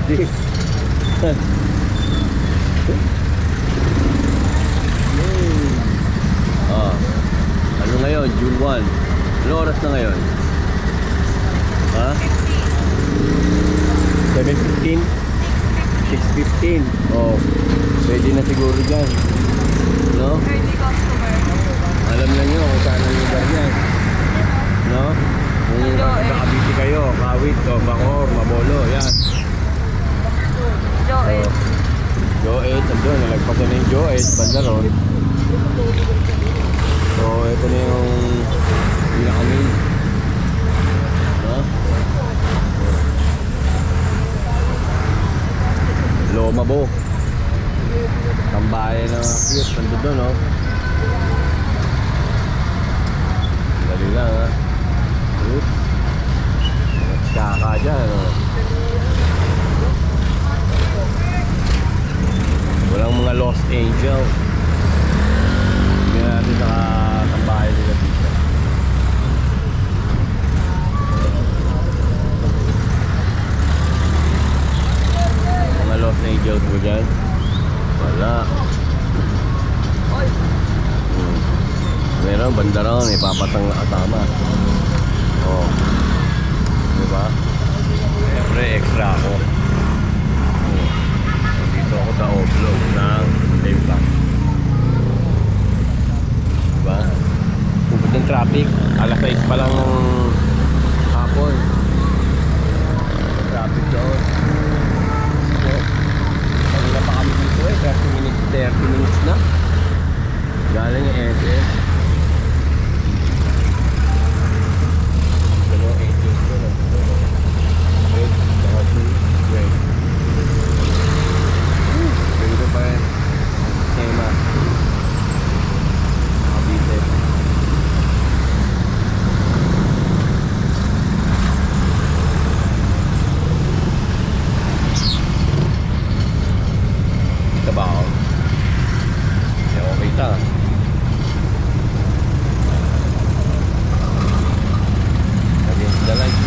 this? Oh, ano ngayon? June 1. Ano oras na ngayon? Ha? 7:15? 6:15. Oh, pwede na siguro dyan. No? Early customer. Alam na nyo kung saan ang lugar yan. No? Kung nakabiti kayo, Kawit, o Bangor, Mabolo, yan. Joet. Joet, nandun, nalagpasan na yung Joet, banda ron. So, ito na yung pinakamin. No? Lomabo. Tambayan na cute, nandun doon, no? Dali lang, ha? Oops. Kaka dyan, no? Walang mga lost angel. Hindi natin nakatambahay nila dito. Mga lost angels mo dyan? Wala. Meron, banda ron, ipapatang na kasama. Oh. Diba? Siyempre, extra ako. Dito ako sa offload ng Daybank. Diba? Pupod ng traffic. Alas 6 pa lang ng hapon. Traffic doon. So, kanina pa kami dito 30 minutes na. Galing yung SS. Dalawa SS ko na. Red, saka blue, red. Dito pa rin. Tema. Nakabite. Kita ba ako? Hindi ako kita. Against the light.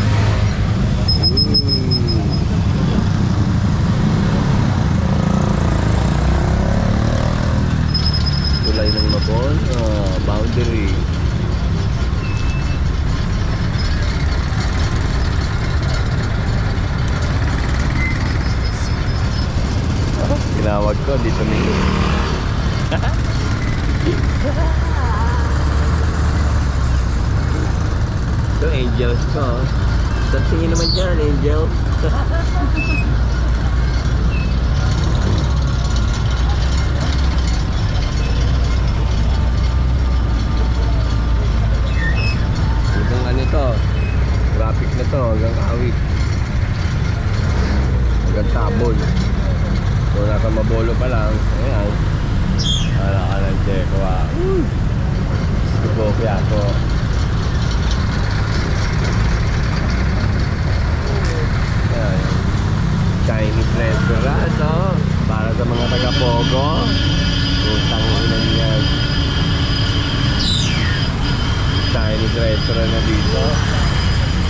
Tulay ng Mabon, boundary. Tinawag ko dito nito. Ito angels ko. Saan tingin naman dyan, angel? Hanggang ano to? Traffic na to, hanggang Kawit. Hanggang Tabol. So nasa Mabolo pa lang. Ayan. Ala ka ng Checo, ah. Subuki ako. Ayan. Chinese restaurant, no? Para sa mga taga-Pogo. Utang ulan yan. Chinese restaurant na dito.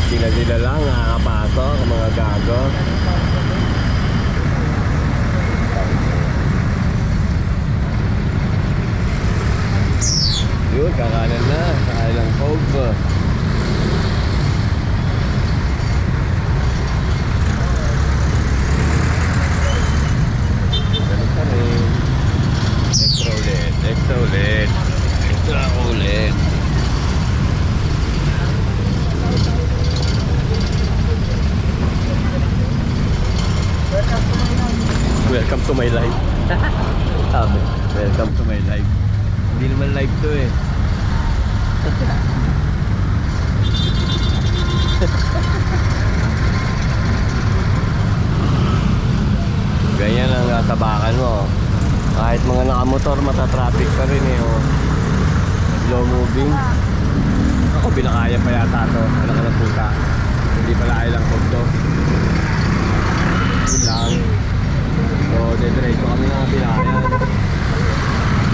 Sila lang nakakapasok, mga gago. Yun, kakanan na sa Island Cove. Ganun pa rin. Extra ulit, extra ulit, extra ulit. Welcome to my life. Sabi, welcome to my life. Hindi naman live to eh. Ganyan ang tabakan mo. Kahit mga nakamotor, matatraffic pa rin eh. Oh. Slow moving. Ako binakaya pa yata ito. Anak ka ng puta. Hindi pala ilang kog to. Yun lang. So, dediretso kami ng binayan.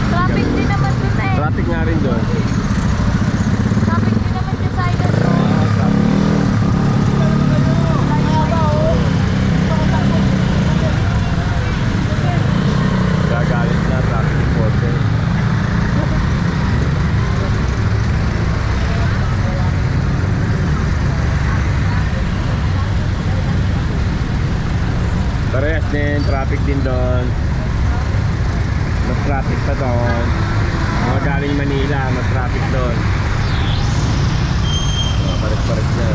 Traffic din naman dun eh. Traffic nga rin doon. Traffic din naman dun sa island ko. din, traffic din doon. Mas traffic pa doon. Mga galing Manila, mas traffic doon. Pares-pares na.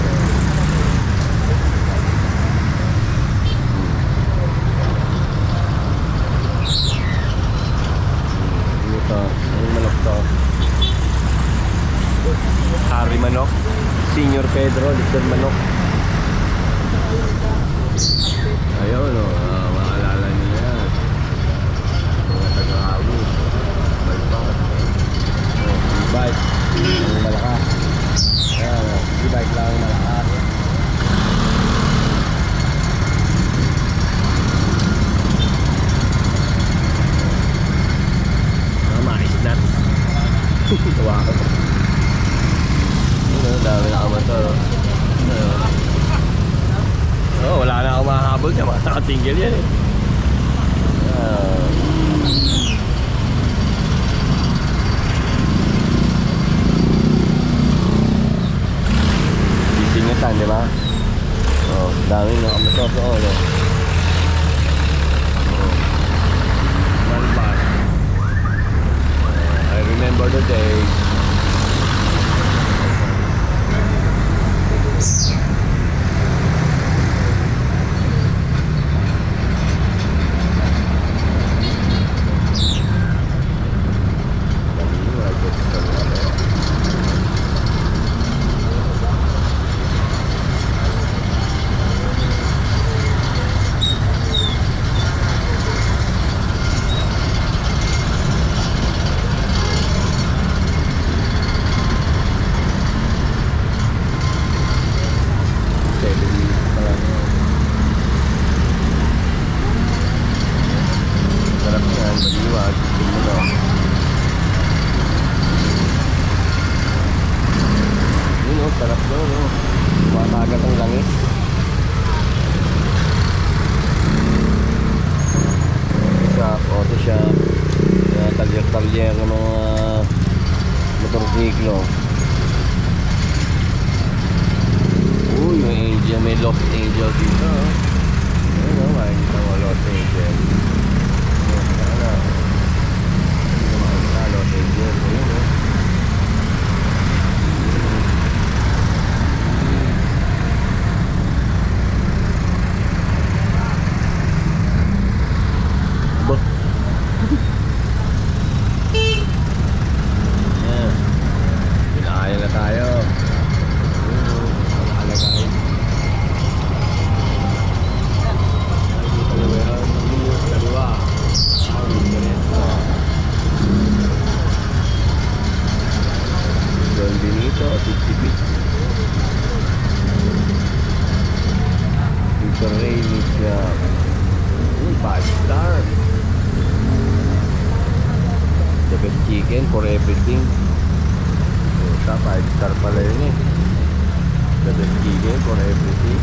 Ito, anong manok to? Hari manok. Senior Pedro, Little manok. Ayun o, maalala niyo yan. Mga taga-awi. Bike-bike. E-bike. Ang malakas. Ayan, e-bike lang ang malakas. Mga mais-nut. Tuwa ko. Ayun o, dami na kamotor o. Oh, wala na akong mahahabol siya, mga nakatinggil yan eh. Sisingatan, di ba? Oh, dami nakamotor doon eh. Oh. Malpas. I remember the days. Sarap yan, maliwag. Tingnan mo. Yun o, sarap doon o. Matagat ang langis. Shop, auto shop. Talyer-talyer ng mga motorsiklo. Uy, may angel, may lost angel dito. Ayun o, makikita mo lost angel. Pinakaya na tayo. Nakalagay. Nakikita nyo meron. Kaliwa. Don Benito, Tip-Tipit. Victor Ray meets 5 star. The best chicken for everything. So, 5 star pala yun eh. The best chicken for everything.